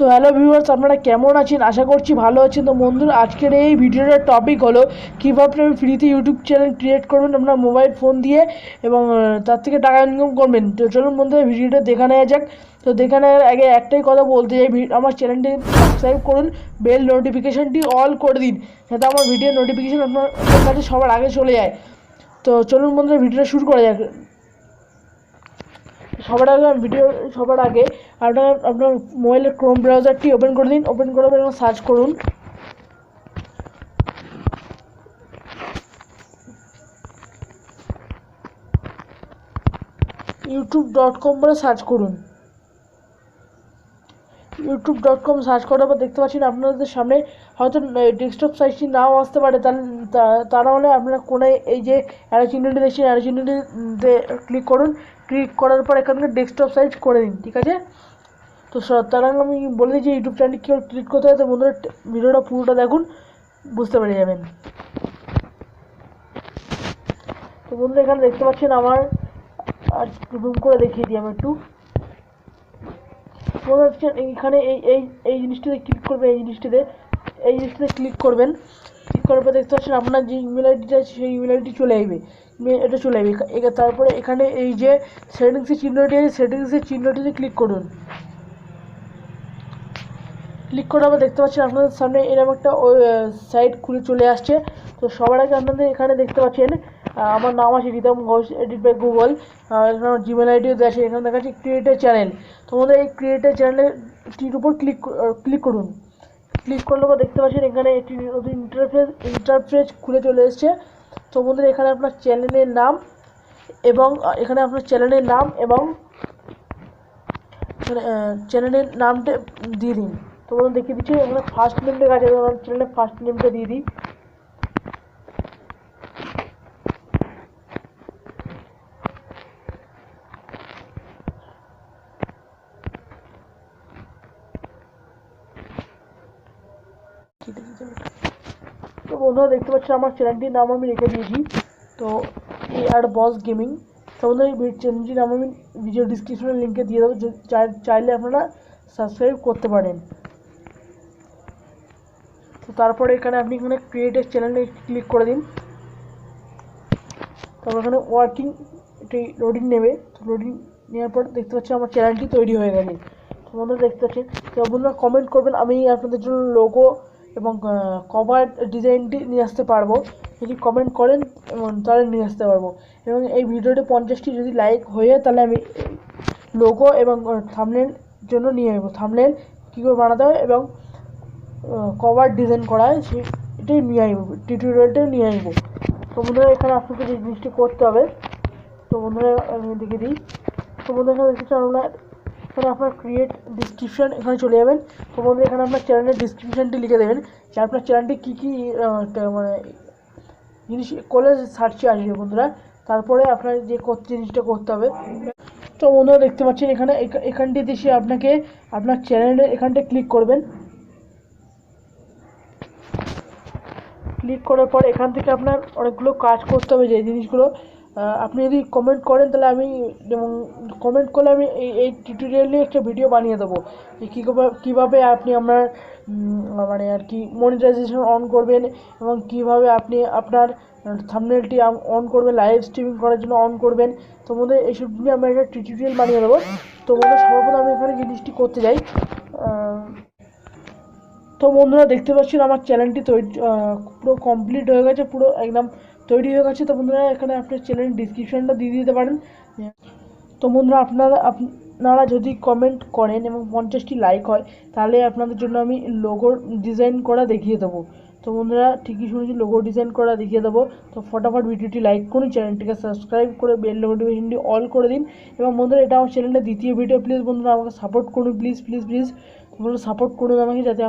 তো hello viewers, আপনারা কেমন আছেন? আশা করছি ভালো আছেন। তো বন্ধুরা, আজকের এই ভিডিওটার টপিক হলো কীভাবে আপনি ফ্রিতে ইউটিউব চ্যানেল ক্রিয়েট করবেন আপনার মোবাইল ফোন দিয়ে এবং তার থেকে টাকা ইনকাম করবেন। তো চলুন বন্ধুরা, ভিডিওটা দেখে নেওয়া যাক। তো দেখে নেওয়ার আগে একটাই কথা বলতে চাই, আমার চ্যানেলটি সাবস্ক্রাইব করুন, বেল নোটিফিকেশানটি অল করে দিন, যাতে আমার ভিডিও নোটিফিকেশান আপনার কাছে সবার আগে চলে যায়। তো চলুন বন্ধুরা, ভিডিওটা শুরু করা যাক। সবার আগে আপনার মোবাইলের ক্রোম ব্রাউজারটি ওপেন করে দিন। ওপেন করে এবং সার্চ করুন youtube.com বলে সার্চ করুন। youtube.com সার্চ করার পর দেখতে পাচ্ছেন আপনাদের সামনে হয়তো ডেস্কটপ সাইজটি নাও আসতে পারে, তারা হলে আপনারা কোনায় এই যে অ্যারো চিহ্নটি দেখছেন, অ্যারো চিহ্নটিতে ক্লিক করুন। ক্লিক করার পর এখান থেকে ডেস্কটপ সাইজ করে দিন, ঠিক আছে? তো তার আগে আমি বলে দিচ্ছি ইউটিউব চ্যানেলটি কীভাবে ক্লিক করতে হয়। তো বন্ধুরা, ভিডিওটা পুরোটা দেখুন, বুঝতে পেরে যাবেন। তো বন্ধুরা, এখানে দেখতে পাচ্ছেন আমার জুম করে দেখিয়ে দিই আমি একটু। মনে হচ্ছে এখানে এই জিনিসটিতে ক্লিক করবে, এই জিনিসটিতে ক্লিক করবেন। ক্লিক করার পর দেখতে পাচ্ছেন আপনার যে ইমেল আইডিটা আছে সেই ইমেল আইডি চলে আসবে, এটা চলে আসবে। তারপরে এখানে এই যে সেটিংসের চিহ্নটি আছে, সেটিংসের চিহ্নটিতে ক্লিক করুন। ক্লিক করার পর দেখতে পাচ্ছেন আপনাদের সামনে এরকম একটা সাইট খুলে চলে আসছে। তো সবার আগে আপনাদের এখানে দেখতে পাচ্ছেন আমার নাম আছে Ritam Ghosh, edit by Google. এখানে আমার জিমেল আইডিও দেওয়া আছে। এখানে দেখা যাচ্ছে ক্রিয়েটার চ্যানেল। তো আমাদের এই ক্রিয়েটার চ্যানেলটির উপর ক্লিক করুন। ক্লিক করলে পর দেখতে পাচ্ছেন এখানে একটি নতুন ইন্টারফেস খুলে চলে এসছে। তো বন্ধুরা, এখানে আপনার চ্যানেলের নাম এবং চ্যানেলের নামটা দিয়ে দিন। তো বন্ধুরা, দেখিয়ে দিচ্ছি এখানে ফার্স্ট নেমটা কাছে, আমার চ্যানেলের ফার্স্ট নেমটা দিয়ে দিই। তো বন্ধুরা, দেখতে পাচ্ছেন আমার চ্যানেলটির নাম আমি রেখে দিয়েছি, তো AR বস গেমিং। তো বন্ধুরা, এই চ্যানেলটির নাম আমি ভিডিও ডিসক্রিপশনের লিঙ্কে দিয়ে দেবো, চাইলে আপনারা সাবস্ক্রাইব করতে পারেন। তো তারপরে আপনি এখানে ক্রিয়েটের চ্যানেলে ক্লিক করে দিন। তারপর এখানে ওয়ার্কিং এটি লোডিং নেবে। তো লোডিং নেওয়ার পর দেখতে পাচ্ছেন আমার চ্যানেলটি তৈরি হয়ে গেছে। তো বন্ধুরা, দেখতে পাচ্ছেন। তো বন্ধুরা, কমেন্ট করবেন, আমি আপনাদের জন্য লোগো এবং কভার ডিজাইনটি নিয়ে আসতে পারবো। যদি কমেন্ট করেন তাহলে নিয়ে আসতে পারবো। এবং এই ভিডিওটি 50টি যদি লাইক হয়ে যায় তাহলে আমি লোগো এবং থাম্বনেল জন্য নিয়ে আসবো। থাম্বনেল কী করে বানাতে হয় এবং কভার ডিজাইন করা হয় সেটাই নিয়ে আসবো, টিউটোরিয়ালটাও নিয়ে আসবো। তো বন্ধুরা, এখানে আপনাকে যে জিনিসটি করতে হবে, তো বন্ধুরা আমি দেখে দিই। তো বন্ধুরা, এখানে দেখতে চান এখানে আপনার ক্রিয়েট ডিসক্রিপশান, এখানে চলে যাবেন। তো বন্ধুরা, এখানে আপনার চ্যানেলের ডিসক্রিপশানটি লিখে দেবেন যে আপনার চ্যানেলটি কী কী মানে জিনিস করলে সার্চে আসবে বন্ধুরা। তারপরে আপনার যে জিনিসটা করতে হবে। তো বন্ধুরা, দেখতে পাচ্ছেন এখানটি এসে আপনাকে আপনার চ্যানেলের এখানটা ক্লিক করবেন। ক্লিক করার পর এখান থেকে আপনার অনেকগুলো কাজ করতে হবে, যে জিনিসগুলো আপনি যদি কমেন্ট করেন তাহলে আমি, যেমন কমেন্ট করলে আমি এই টিউটোরিয়াল নিয়ে একটা ভিডিও বানিয়ে দেবো, যে কীভাবে আপনি আপনার মানে আর কি মনিটাইজেশন অন করবেন এবং কীভাবে আপনি আপনার থাম্বনেলটি অন করবেন, লাইভ স্ট্রিমিং করার জন্য অন করবেন। তো বন্ধুরা, এইসব নিয়ে আমি একটা টিউটোরিয়াল বানিয়ে দেবো। তো বন্ধুরা, সর্বপ্রথম আমি এখানে জিনিসটি করতে যাই। তো বন্ধুরা, দেখতে পাচ্ছেন আমার চ্যানেলটি পুরো কমপ্লিট হয়ে গেছে, পুরো একদম তৈরি হয়ে গেছে। তো বন্ধুরা, এখানে আপনার চ্যানেলের ডিসক্রিপশানটা দিয়ে দিতে পারেন। তো বন্ধুরা, আপনারা যদি কমেন্ট করেন এবং 50টি লাইক হয় তাহলে আপনাদের জন্য আমি লোগোর ডিজাইন করা দেখিয়ে দেবো। তো বন্ধুরা, ঠিকই শুনেছি, লোগো ডিজাইন করা দেখিয়ে দেবো। তো ফটাফট ভিডিওটি লাইক করুন, চ্যানেলটিকে সাবস্ক্রাইব করে বেল নোটিফিকেশনটি অল করে দিন। এবং বন্ধুরা, এটা আমার চ্যানেলের দ্বিতীয় ভিডিও, প্লিজ বন্ধুরা আমাকে সাপোর্ট করুন, প্লিজ প্লিজ প্লিজ বন্ধুরা, সাপোর্ট করুন আমাকে, যাতে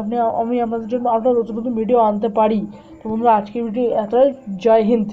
আমি আপনাদের জন্য আরও নতুন নতুন ভিডিও আনতে পারি। তো বন্ধুরা, আজকের ভিডিও এতটাই। জয় হিন্দ।